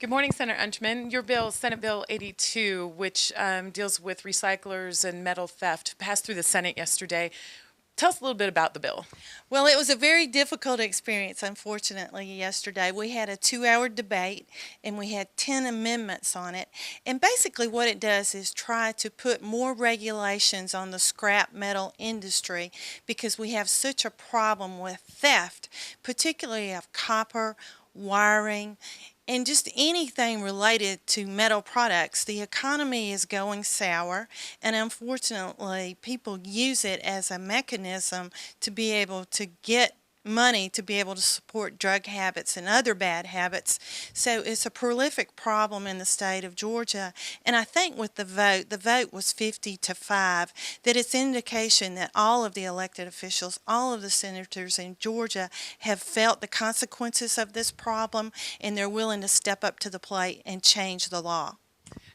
Good morning, Senator Unchman. Your bill, Senate Bill 82, which deals with recyclers and metal theft, passed through the Senate yesterday. Tell us a little bit about the bill. Well, it was a very difficult experience, unfortunately, yesterday. We had a 2 hour debate and we had 10 amendments on it. And basically, what it does is try to put more regulations on the scrap metal industry because we have such a problem with theft, particularly of copper, wiring, and just anything related to metal products. The economy is going sour, and unfortunately, people use it as a mechanism to be able to get money to be able to support drug habits and other bad habits. So it's a prolific problem in the state of Georgia. And I think with the vote was 50-5, that it's indication that all of the elected officials, all of the senators in Georgia have felt the consequences of this problem and they're willing to step up to the plate and change the law.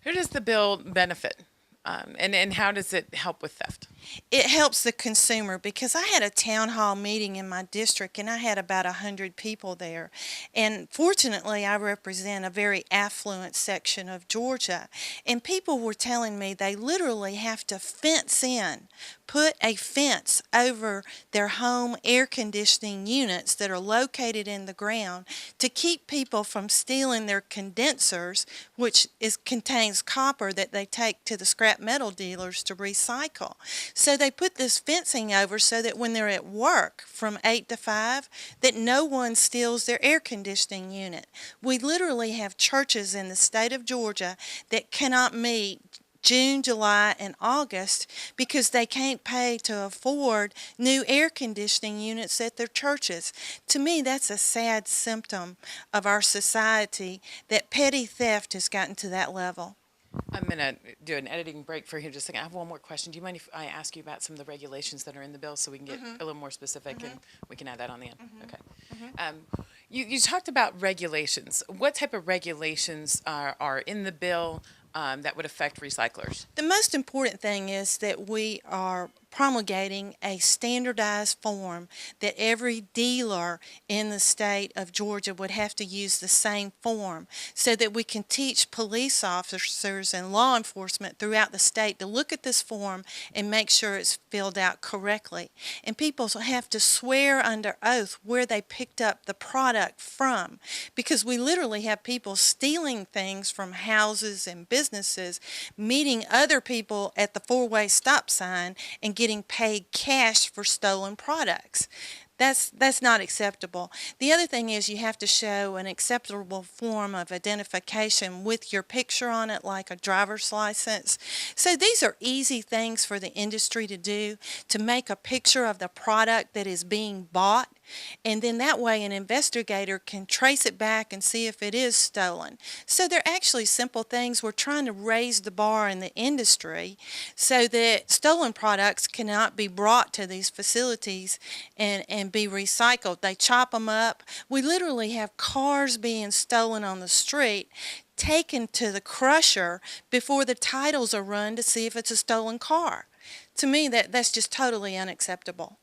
Who does the bill benefit? And how does it help with theft? It helps the consumer because I had a town hall meeting in my district and I had about 100 people there. And fortunately, I represent a very affluent section of Georgia. And people were telling me they literally have to fence in, put a fence over their home air conditioning units that are located in the ground to keep people from stealing their condensers, which contains copper that they take to the scrap metal dealers to recycle. So they put this fencing over so that when they're at work from 8 to 5, that no one steals their air conditioning unit. We literally have churches in the state of Georgia that cannot meet June, July, and August because they can't pay to afford new air conditioning units at their churches. To me, that's a sad symptom of our society that petty theft has gotten to that level. I'm going to do an editing break for you just a second. I have one more question. Do you mind if I ask you about some of the regulations that are in the bill so we can get a little more specific and we can add that on the end? Okay. You talked about regulations. What type of regulations are in the bill that would affect recyclers? The most important thing is that we are promulgating a standardized form that every dealer in the state of Georgia would have to use the same form so that we can teach police officers and law enforcement throughout the state to look at this form and make sure it's filled out correctly. And people have to swear under oath where they picked up the product from because we literally have people stealing things from houses and businesses, meeting other people at the four-way stop sign and getting paid cash for stolen products. That's not acceptable. The other thing is you have to show an acceptable form of identification with your picture on it, like a driver's license. So these are easy things for the industry to do, to make a picture of the product that is being bought, and then that way an investigator can trace it back and see if it is stolen. So they're actually simple things. We're trying to raise the bar in the industry so that stolen products cannot be brought to these facilities and be recycled. They chop them up. We literally have cars being stolen on the street, taken to the crusher before the titles are run to see if it's a stolen car. To me, that's just totally unacceptable.